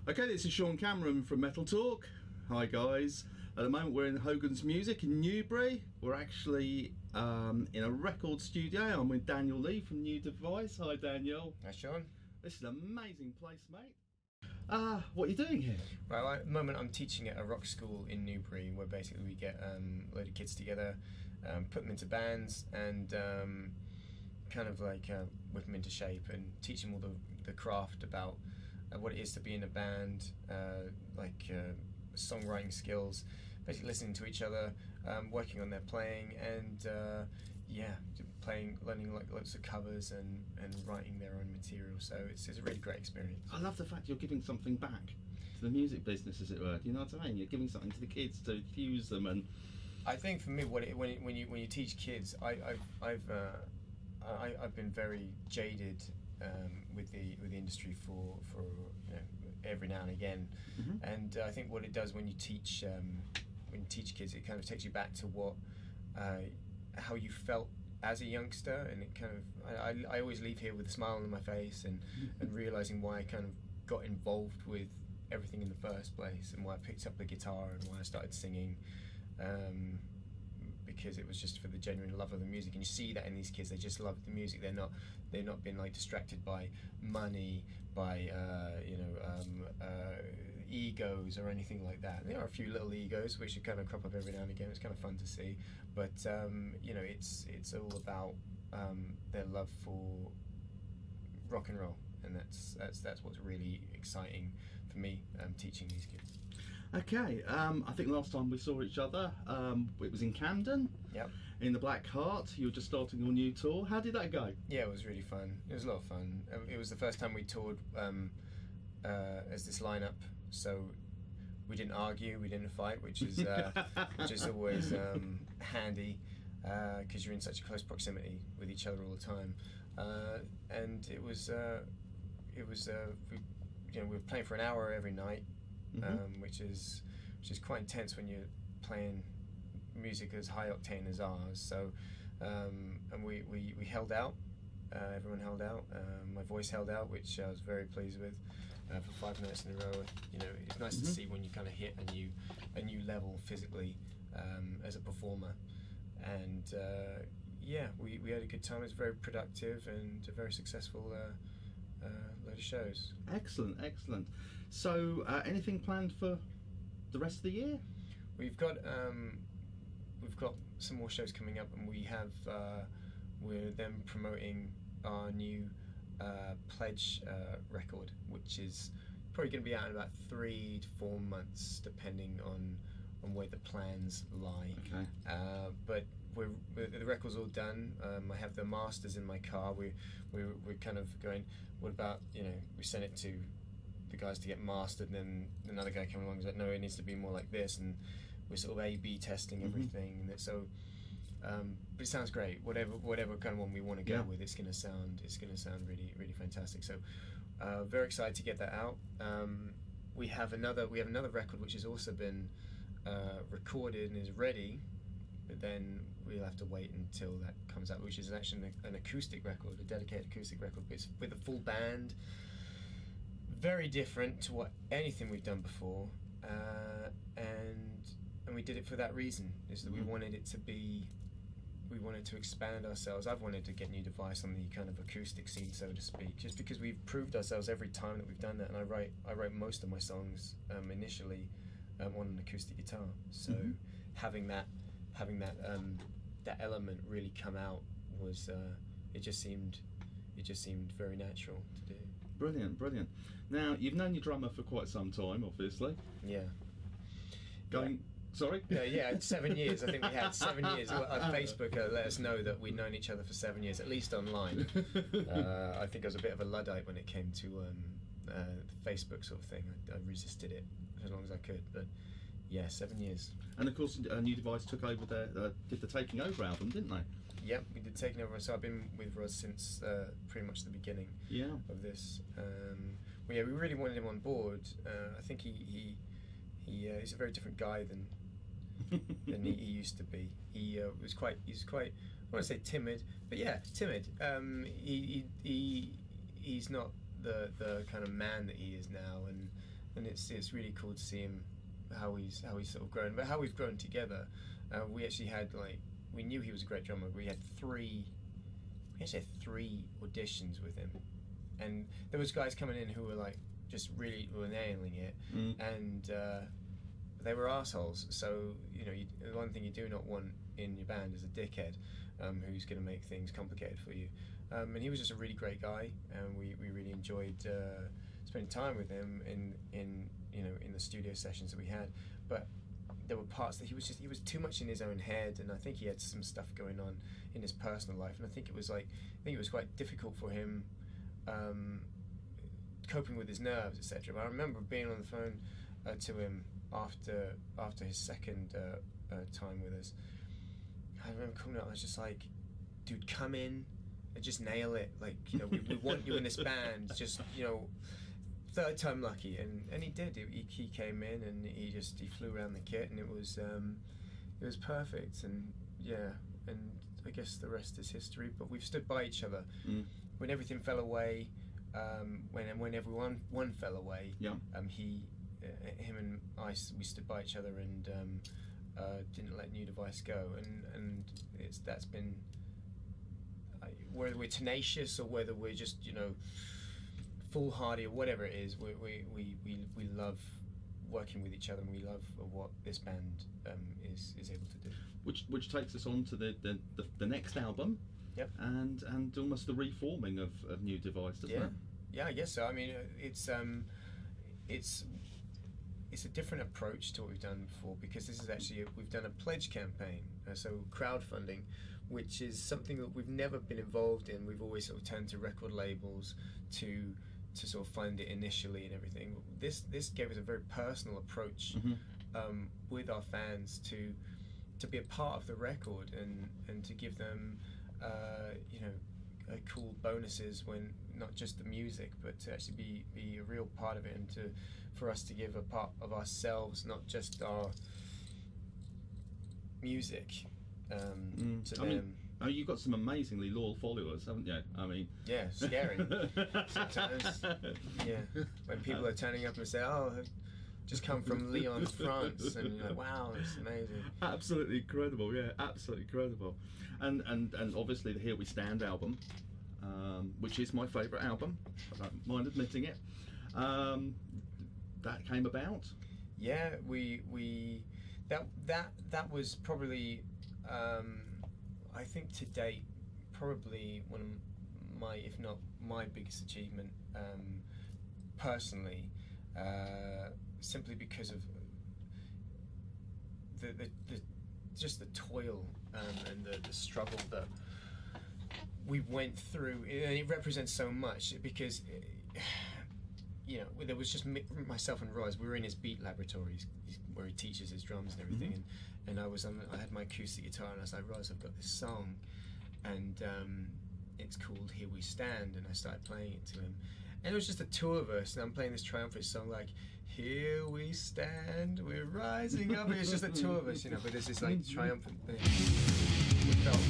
Okay, this is Sean Cameron from Metal Talk. Hi guys. At the moment we're in Hogan's Music in Newbury. We're actually in a record studio. I'm with Daniel Leigh from New Device. Hi Daniel. Hi Sean. This is an amazing place, mate. What are you doing here? Well, at the moment I'm teaching at a rock school in Newbury, where basically we get a load of kids together, put them into bands and kind of like whip them into shape and teach them all the craft about what it is to be in a band, songwriting skills, basically listening to each other, working on their playing, and learning like lots of covers and writing their own material. So it's a really great experience. I love the fact you're giving something back to the music business, as it were. Do you know what I mean? You're giving something to the kids to infuse them. And I think for me, when you teach kids, I've been very jaded with the industry for every now and again, and I think what it does when you teach kids, it kind of takes you back to how you felt as a youngster, and it kind of I always leave here with a smile on my face and realizing why I kind of got involved with everything in the first place, and why I picked up the guitar and why I started singing. Because it was just for the genuine love of the music, and you see that in these kids. They just love the music. They're not being like distracted by money, by egos or anything like that. There are a few little egos which should kind of crop up every now and again. It's kind of fun to see, but it's all about their love for rock and roll, and that's what's really exciting for me, teaching these kids. Okay, I think last time we saw each other, it was in Camden. Yep. In the Black Heart. You were just starting your new tour. How did that go? Yeah, it was really fun. It was a lot of fun. It was the first time we toured as this lineup, so we didn't argue, we didn't fight, which is always handy, because you're in such a close proximity with each other all the time. And we were playing for an hour every night. Which is quite intense when you're playing music as high octane as ours. So and we held out. Everyone held out. My voice held out, which I was very pleased with, for 5 minutes in a row. It's nice to see when you kind of hit a new level physically as a performer. And we had a good time. It was very productive and a very successful load of shows. Excellent. So anything planned for the rest of the year? We've got some more shows coming up, and we're then promoting our new Pledge record, which is probably going to be out in about 3 to 4 months, depending on where the plans lie. Okay. But the record's all done. I have the masters in my car. We're kind of going, what about, we sent it to the guys to get mastered, and then another guy came along and was like, no, it needs to be more like this, and we're sort of A/B testing everything. So but it sounds great. Whatever kind of one we want to go with, it's going to sound really, really fantastic. So very excited to get that out. We have another record which has also been recorded and is ready, but then we'll have to wait until that comes out, which is actually an acoustic record, a dedicated acoustic record, but it's with a full band. Very different to anything we've done before, and we did it for that reason, is that we wanted to expand ourselves. I've wanted to get New Device on the kind of acoustic scene, so to speak, just because we've proved ourselves every time that we've done that, and I write most of my songs initially on an acoustic guitar. So having that element really come out was it just seemed very natural to do. Brilliant. Now, you've known your drummer for quite some time, obviously. Yeah. Sorry? Yeah, 7 years. I think we had 7 years. Facebook let us know that we'd known each other for 7 years, at least online. I think I was a bit of a Luddite when it came to the Facebook sort of thing. I resisted it as long as I could, but yeah, 7 years. And of course, New Device took over did the Taking Over album, didn't they? Yep, we did Taking Over. So I've been with Roz since pretty much the beginning of this. We really wanted him on board. I think he's a very different guy than he used to be. He's quite I want to say timid, but yeah, timid. He's not the kind of man that he is now, and and it's really cool to see him, how he's sort of grown, but how we've grown together. We actually had, like, we knew he was a great drummer. We had three auditions with him, and there was guys coming in who were like just really were nailing it, and they were assholes. So the one thing you do not want in your band is a dickhead who's going to make things complicated for you. And he was just a really great guy, and we really enjoyed spending time with him in the studio sessions that we had. But there were parts that he was too much in his own head, and I think he had some stuff going on in his personal life, and I think it was quite difficult for him coping with his nerves, etc. But I remember being on the phone to him after his second time with us. I remember coming up, I was just like, dude, come in and just nail it. Like, we want you in this band. Just, third time lucky. And he did. He came in and he flew around the kit, and it was perfect. And yeah, and I guess the rest is history. But we've stood by each other when everything fell away. When one fell away, him and I, we stood by each other and didn't let New Device go, and that's been, whether we're tenacious or whether we're just foolhardy or whatever it is, we love working with each other, and we love what this band is able to do. Which takes us on to the next album. Yep. And almost the reforming of New Device, doesn't it? Yeah, I guess so. I mean, it's a different approach to what we've done before, because this is actually we've done a pledge campaign, so crowdfunding, which is something that we've never been involved in. We've always sort of turned to record labels to sort of fund it initially and everything. This gave us a very personal approach with our fans to be a part of the record and to give them cool bonuses, when not just the music, but to actually be a real part of it, and for us to give a part of ourselves, not just our music, to them. You've got some amazingly loyal followers, haven't you? I mean, yeah, scary sometimes. Yeah, when people are turning up and say, "Oh, I've just come from Lyon, France," and you're like, "Wow, it's amazing." Absolutely incredible, yeah, absolutely incredible. And obviously the Here We Stand album, which is my favourite album, I don't mind admitting it. That came about. Yeah, that was probably, I think to date, probably one of my, if not my biggest achievement, personally, simply because of the toil and the struggle that we went through, and it represents so much, because there was just myself and Roz. We were in his beat laboratories where he teaches his drums and everything, and I had my acoustic guitar, and I was like, Roz, I've got this song, and it's called Here We Stand, and I started playing it to him, and it was just the two of us, and I'm playing this triumphant song like, here we stand, we're rising up. It's just the two of us, but there's this like triumphant thing. We felt